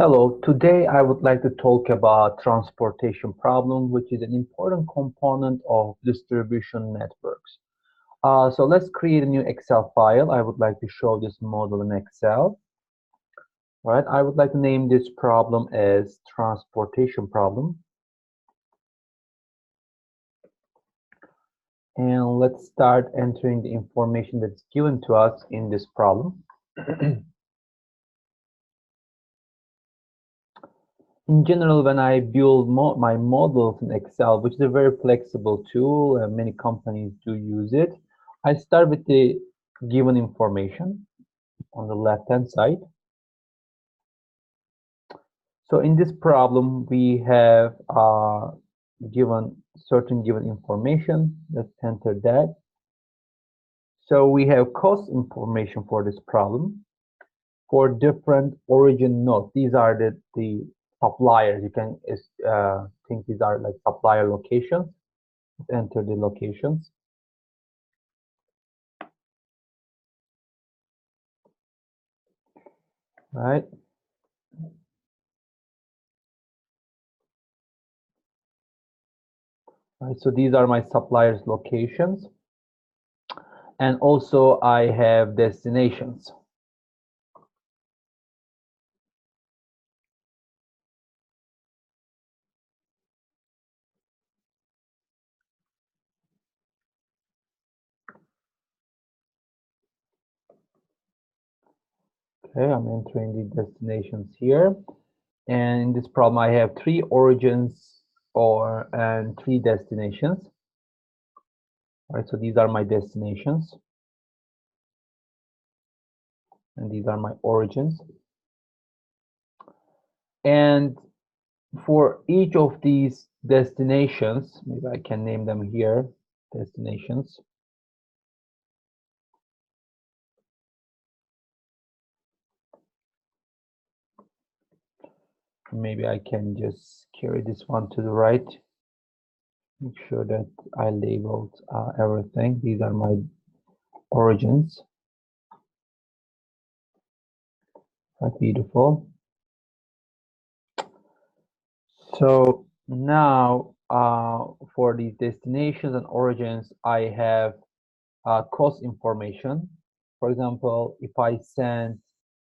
Hello, today I would like to talk about transportation problem, which is an important component of distribution networks. So let's create a new Excel file. I would like to show this model in Excel. Right? I would like to name this problem as transportation problem. And let's start entering the information that's given to us in this problem. In general, when I build my models in Excel, which is a very flexible tool, and many companies do use it, I start with the given information on the left-hand side. So in this problem, we have certain given information. Let's enter that. So we have cost information for this problem for different origin nodes. These are the suppliers. You can think these are like supplier locations. Let's enter the locations. Right. Right. So these are my suppliers locations. And also I have destinations. Okay, I'm entering the destinations here. And in this problem, I have 3 origins and 3 destinations. All right, so these are my destinations. And these are my origins. And for each of these destinations, maybe I can name them here, destinations. Maybe I can just carry this one to the right. Make sure that I labeled everything. These are my origins. That's beautiful. So now for these destinations and origins, I have cost information. For example, if I send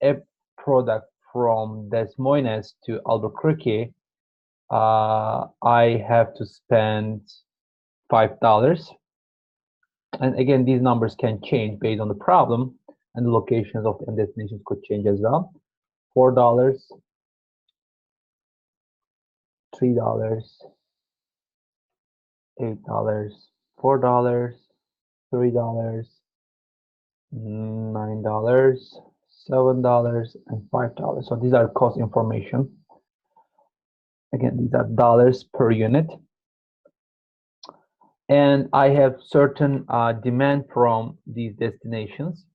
a product from Des Moines to Albuquerque, I have to spend $5. And again, these numbers can change based on the problem, and the locations of the destinations could change as well. $4, $3, $8, $4, $3, $9, $7, and $5. So these are cost information. Again, these are dollars per unit. And I have certain demand from these destinations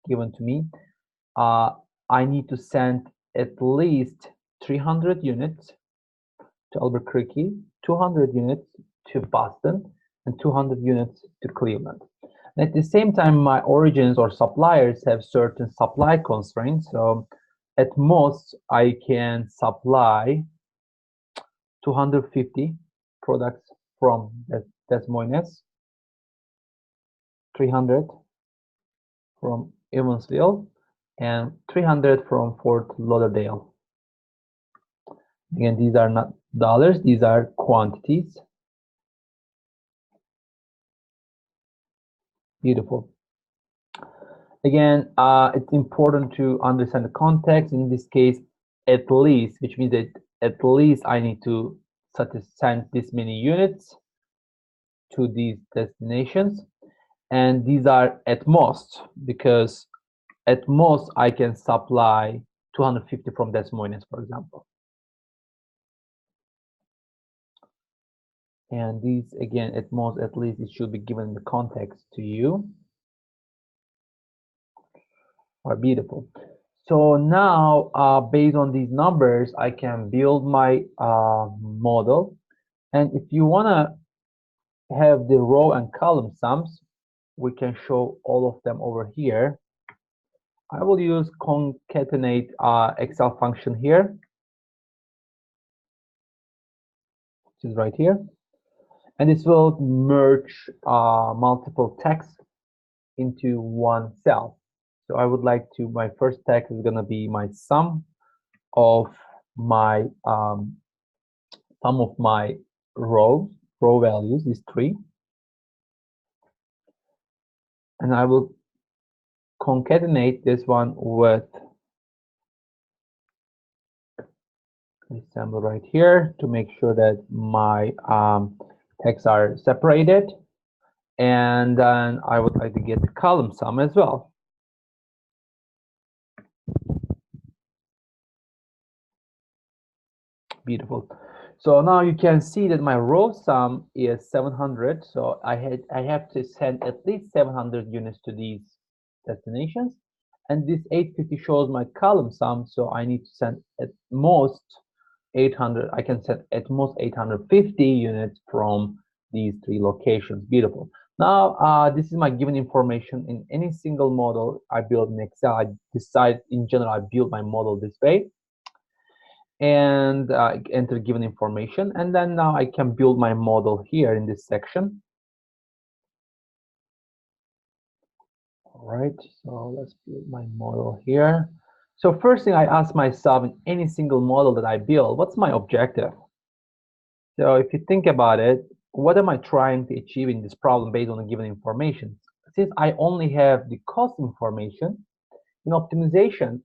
given to me. I need to send at least 300 units to Albuquerque, 200 units to Boston, and 200 units to Cleveland. And at the same time, my origins or suppliers have certain supply constraints. So at most, I can supply 250 products from Des Moines, 300 from Evansville, and 300 from Fort Lauderdale. Again, these are not dollars, these are quantities. Beautiful. Again, it's important to understand the context. In this case, at least, which means that at least I need to send this many units to these destinations. And these are at most, because at most I can supply 250 from Des Moines, for example. And these, again, at most, at least, it should be given the context to you. Are beautiful. So now, based on these numbers, I can build my model. And if you want to have the row and column sums, we can show all of them over here. I will use concatenate Excel function here, which is right here. And this will merge multiple texts into one cell. So I would like to, my first text is going to be my sum of my row values, these three. And I will concatenate this one with this symbol right here to make sure that my texts are separated. And then I would like to get the column sum as well. Beautiful. So now you can see that my row sum is 700. So I have to send at least 700 units to these destinations. And this 850 shows my column sum. So I need to send at most 800. I can send at most 850 units from these three locations. Beautiful. Now, this is my given information in any single model I build in Excel. I decide in general, I build my model this way. And enter given information, and then now I can build my model here in this section. All right, so let's build my model here. So first thing I ask myself in any single model that I build, what's my objective? So if you think about it, what am I trying to achieve in this problem based on the given information? Since I only have the cost information, in optimization,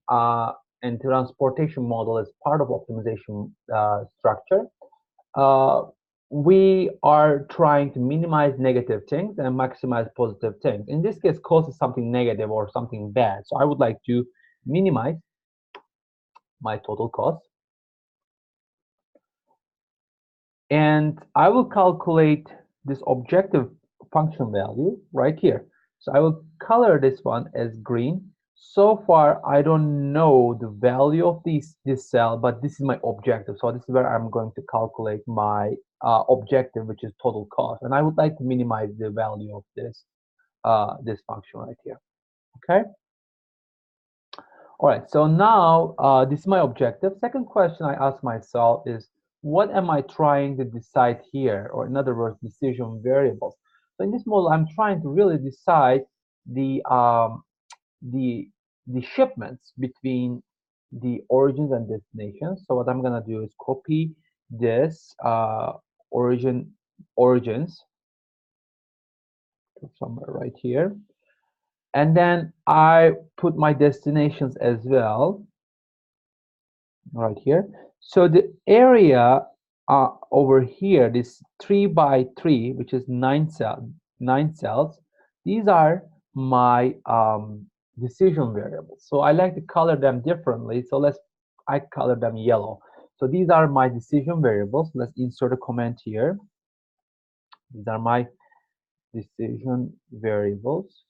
and transportation model as part of optimization structure, we are trying to minimize negative things and maximize positive things. In this case, cost is something negative or something bad. So I would like to minimize my total cost. And I will calculate this objective function value right here. So I will color this one as green. So far, I don't know the value of this cell, but this is my objective. So this is where I'm going to calculate my objective, which is total cost. And I would like to minimize the value of this function right here. Okay. All right. So now this is my objective. Second question I ask myself is, what am I trying to decide here? Or in other words, decision variables. So in this model, I'm trying to really decide the shipments between the origins and destinations. So what I'm gonna do is copy this origins somewhere right here, and then I put my destinations as well right here. So the area over here, this 3 by 3, which is 9 cells, these are my decision variables. So I like to color them differently. So I color them yellow. So these are my decision variables. Let's insert a comment here. These are my decision variables.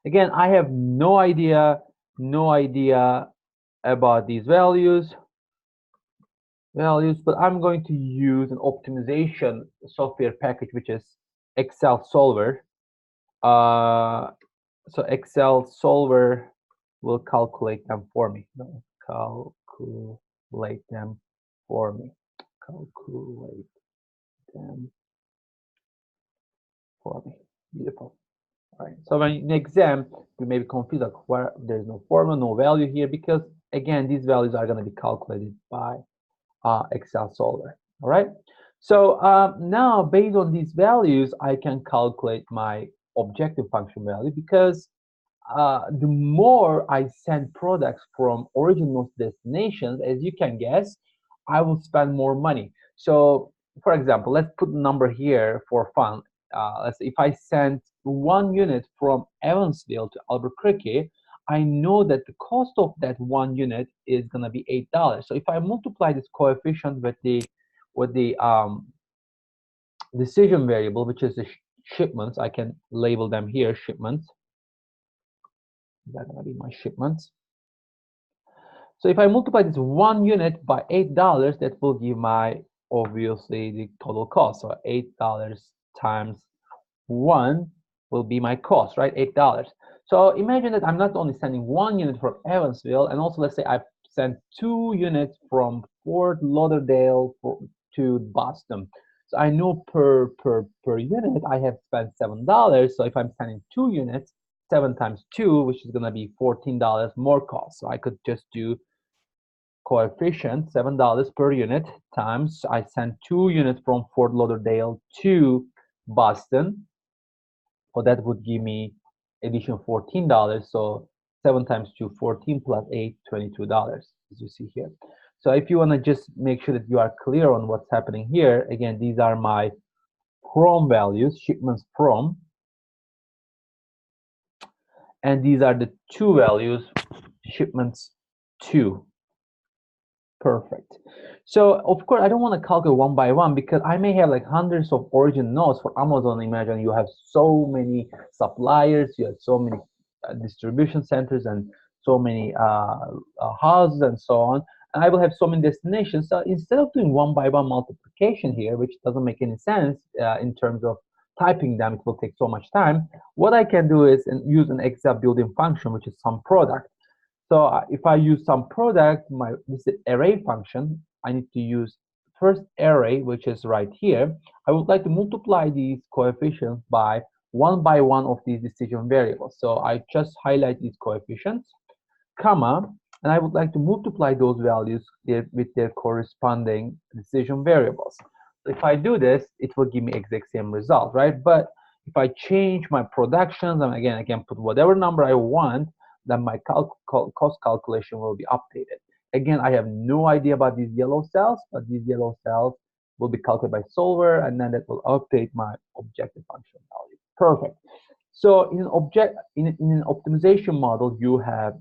Again, I have no idea about these values, but I'm going to use an optimization software package, which is Excel Solver. So Excel Solver will calculate them for me. No, calculate them for me. Calculate them for me. Beautiful. All right. So when in exam, you may be confused, like where there's no formula, no value here, because again, these values are going to be calculated by Excel Solver. All right. So now, based on these values, I can calculate my objective function value, because the more I send products from original destinations, as you can guess, I will spend more money. So, for example, let's put a number here for fun. Let's say if I send 1 unit from Evansville to Albuquerque, I know that the cost of that 1 unit is going to be $8. So if I multiply this coefficient with the decision variable, which is the shipments, I can label them here shipments. That's going to be my shipments. So if I multiply this 1 unit by $8, that will give my, obviously, the total cost. So $8 times 1 will be my cost, right? $8. So imagine that I'm not only sending 1 unit from Evansville, and also let's say I sent 2 units from Fort Lauderdale to Boston. So I know per unit I have spent $7. So if I'm sending 2 units, 7 times 2, which is gonna be $14 more cost. So I could just do coefficient $7 per unit times I sent 2 units from Fort Lauderdale to Boston. So that would give me additional $14. So 7 times 2, 14 plus 8, $22, as you see here. So if you want to just make sure that you are clear on what's happening here, again, these are my from values, shipments from, and these are the to values, shipments to. Perfect. So of course, I don't want to calculate one by one because I may have like hundreds of origin nodes for Amazon. Imagine you have so many suppliers, you have so many distribution centers, and so many houses, and so on. And I will have so many destinations. So instead of doing one by one multiplication here, which doesn't make any sense in terms of typing them, it will take so much time. What I can do is use an exact built-in function, which is some product. So if I use some product, this is array function, I need to use first array, which is right here. I would like to multiply these coefficients by one of these decision variables. So I just highlight these coefficients, comma, and I would like to multiply those values with their corresponding decision variables. So if I do this, it will give me exact same result, right? But if I change my productions, and again, I can put whatever number I want, then my cost calculation will be updated. Again, I have no idea about these yellow cells, but these yellow cells will be calculated by solver, and then that will update my objective function value. Perfect. So in an optimization model, you have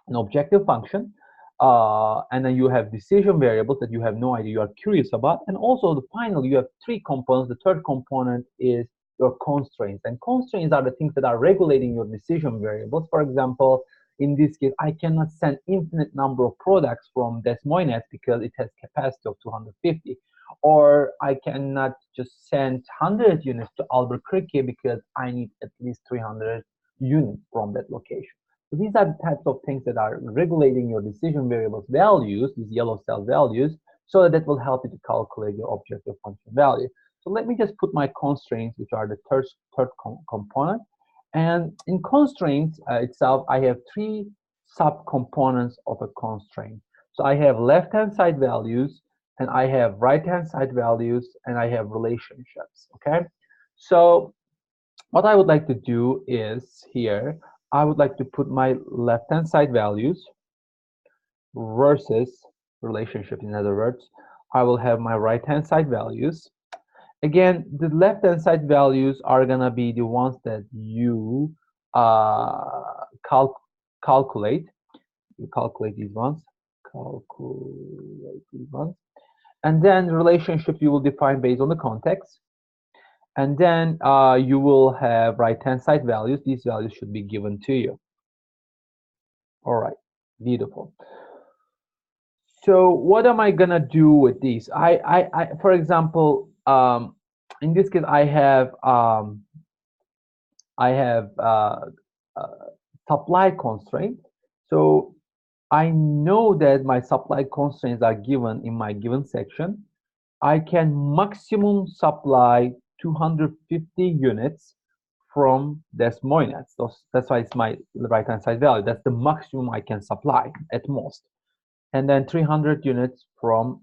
an objective function, and then you have decision variables that you have no idea, you are curious about, and also finally you have 3 components. The third component is your constraints, and constraints are the things that are regulating your decision variables. For example, in this case, I cannot send infinite number of products from Des Moines because it has capacity of 250, or I cannot just send 100 units to Albuquerque because I need at least 300 units from that location. So these are the types of things that are regulating your decision variables values, these yellow cell values, so that will help you to calculate your objective function value. So let me just put my constraints, which are the third component. And in constraints itself, I have 3 subcomponents of a constraint. So I have left-hand side values, and I have right-hand side values, and I have relationships, okay? So what I would like to do is here, I would like to put my left-hand side values versus relationship. In other words, I will have my right-hand side values. Again, the left-hand side values are gonna be the ones that you calculate. You calculate these ones. Calculate these ones. And then relationship you will define based on the context. And then you will have right-hand side values. These values should be given to you. All right, beautiful. So what am I gonna do with these? For example, in this case, I have supply constraint. So I know that my supply constraints are given in my given section. I can maximum supply 250 units from Des Moines. So that's why it's my right-hand side value. That's the maximum I can supply at most. And then 300 units from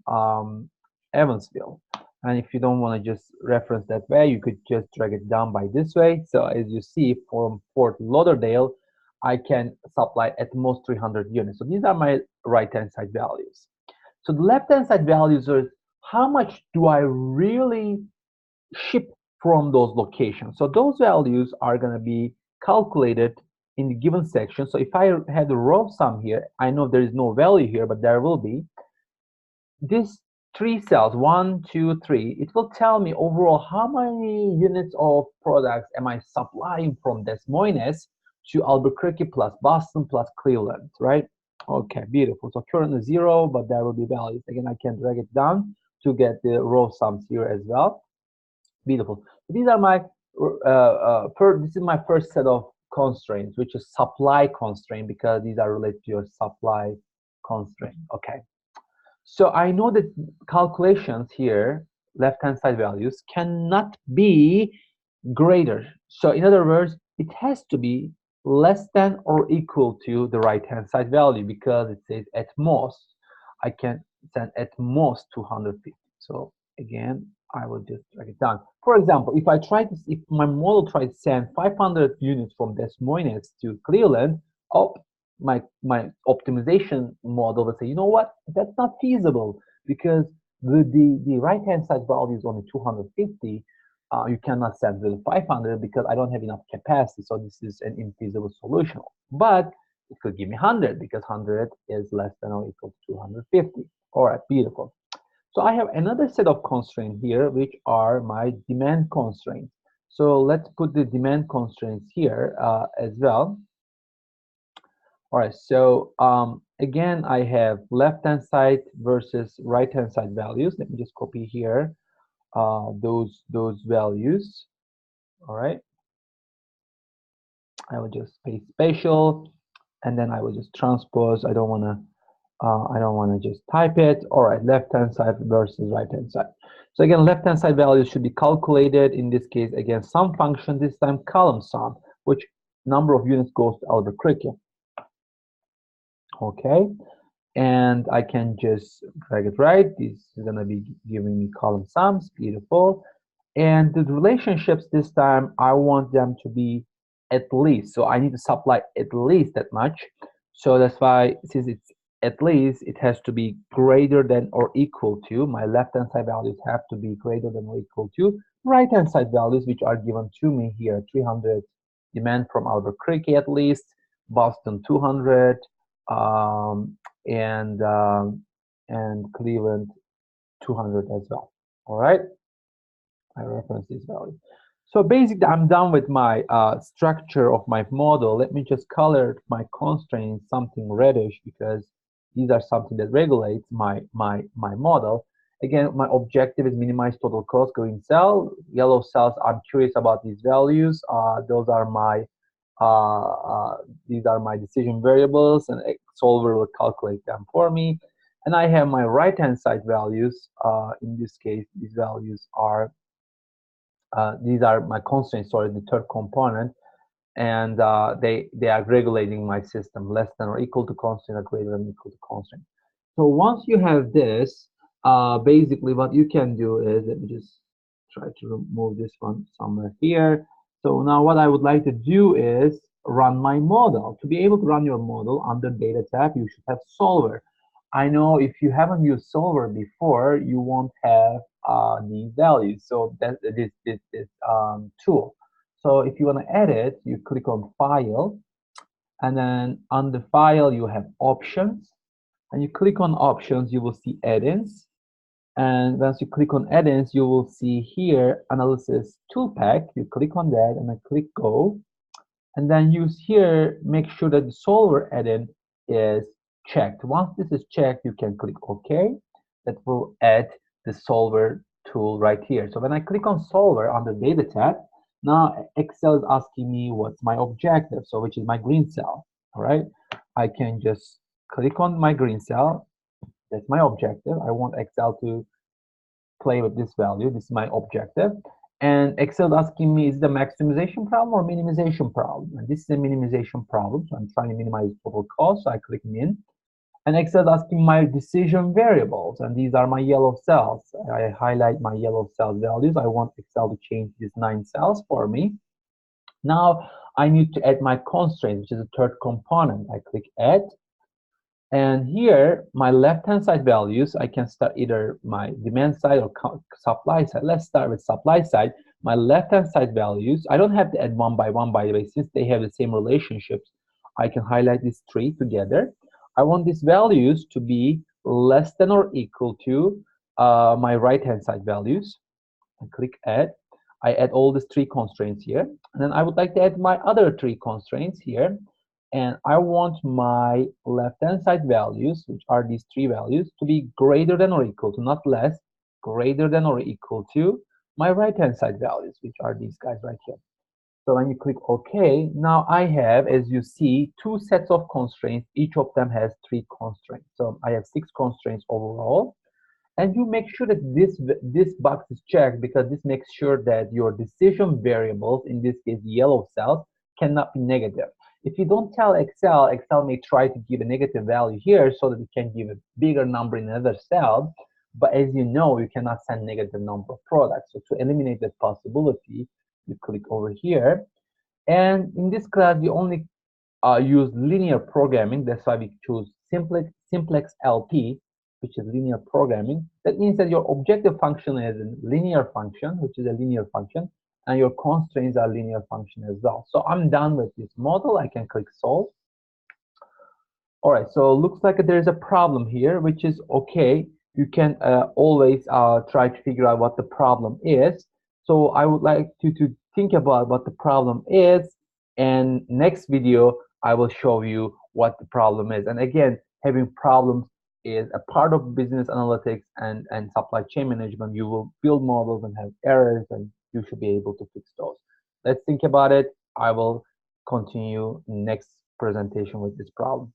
Evansville. And if you don't want to just reference that way, you could just drag it down by this way. So as you see, from Fort Lauderdale, I can supply at most 300 units. So these are my right-hand side values. So the left-hand side values are how much do I really ship from those locations. So those values are going to be calculated in the given section. So if I had a row sum here, I know there is no value here, but there will be. These 3 cells, 1, 2, 3, it will tell me overall how many units of products am I supplying from Des Moines to Albuquerque plus Boston plus Cleveland, right? Okay, beautiful. So currently 0, but there will be values. Again, I can drag it down to get the row sums here as well. Beautiful. These are my this is my first set of constraints, which is supply constraint, because these are related to your supply constraint. Okay. So I know that calculations here, left-hand side values, cannot be greater. So in other words, it has to be less than or equal to the right-hand side value, because it says at most. I can send at most 250. So again, I will just drag it down. For example, if my model tries to send 500 units from Des Moines to Cleveland, oh, my optimization model will say, you know what, that's not feasible, because the right hand side value is only 250. You cannot send with 500 because I don't have enough capacity, so this is an infeasible solution. But it could give me 100 because 100 is less than or equal to 250. All right, beautiful. So I have another set of constraints here, which are my demand constraints. So let's put the demand constraints here as well. All right, so again, I have left-hand side versus right-hand side values. Let me just copy here those values. All right, I will just paste spatial, and then I will just transpose. I don't want to just type it. All right, left-hand side versus right-hand side. So again, left-hand side values should be calculated. In this case, again, sum function, this time column sum, which number of units goes to Albuquerque. Okay, and I can just drag it right. This is going to be giving me column sums. Beautiful. And the relationships this time, I want them to be at least. So I need to supply at least that much. So that's why, since it's at least, it has to be greater than or equal to. My left-hand side values have to be greater than or equal to right-hand side values, which are given to me here. 300 demand from Albuquerque at least, Boston 200, and Cleveland 200 as well. All right, I reference this value. So basically, I'm done with my structure of my model. Let me just color my constraints something reddish, because these are something that regulates my model. Again, my objective is minimize total cost. Green cell, yellow cells. I'm curious about these values. Those are my these are my decision variables, and solver will calculate them for me. And I have my right-hand side values. In this case, these values are these are my constraints, sorry, the third component, and they are regulating my system, less than or equal to constraint or greater than or equal to constraint. So once you have this, basically what you can do is, let me just try to remove this one somewhere here. So now what I would like to do is run my model. To be able to run your model under data tab, you should have solver. I know if you haven't used solver before, you won't have these values. So that this tool. So if you want to edit, you click on File, and then under File you have Options, and you click on Options, you will see Add-ins, and once you click on Add-ins, you will see here Analysis Tool Pack. You click on that, and then click Go, and then use here, make sure that the Solver add-in is checked. Once this is checked, you can click OK. That will add the Solver tool right here. So when I click on Solver under Data tab, now Excel is asking me what's my objective, so which is my green cell. All right, I can just click on my green cell. That's my objective. I want Excel to play with this value. This is my objective. And Excel is asking me, is it a maximization problem or minimization problem? And this is a minimization problem. So I'm trying to minimize total cost. So I click min. And Excel is asking my decision variables. And these are my yellow cells. I highlight my yellow cell values. I want Excel to change these 9 cells for me. Now I need to add my constraint, which is the third component. I click add. And here, my left-hand side values, I can start either my demand side or supply side. Let's start with supply side. My left-hand side values, I don't have to add one by one, by the way, since they have the same relationships. I can highlight these 3 together. I want these values to be less than or equal to my right-hand side values. I click add. I add all these 3 constraints here. And then I would like to add my other 3 constraints here. And I want my left-hand side values, which are these 3 values, to be greater than or equal to, not less, greater than or equal to my right-hand side values, which are these guys right here. So when you click OK, now I have, as you see, two sets of constraints. Each of them has 3 constraints. So I have 6 constraints overall. And you make sure that this box is checked, because this makes sure that your decision variables, in this case yellow cells, cannot be negative. If you don't tell Excel, Excel may try to give a negative value here so that it can give a bigger number in another cell. But as you know, you cannot send negative number of products. So to eliminate that possibility, you click over here. And in this class, we only use linear programming. That's why we choose simplex LP, which is linear programming. That means that your objective function is a linear function, which is a linear function, and your constraints are linear function as well. So I'm done with this model. I can click solve. All right, so it looks like there's a problem here, which is okay. You can always try to figure out what the problem is. So I would like you to think about what the problem is, and next video I will show you what the problem is. And again, having problems is a part of business analytics and supply chain management. You will build models and have errors, and you should be able to fix those. Let's think about it. I will continue next presentation with this problem.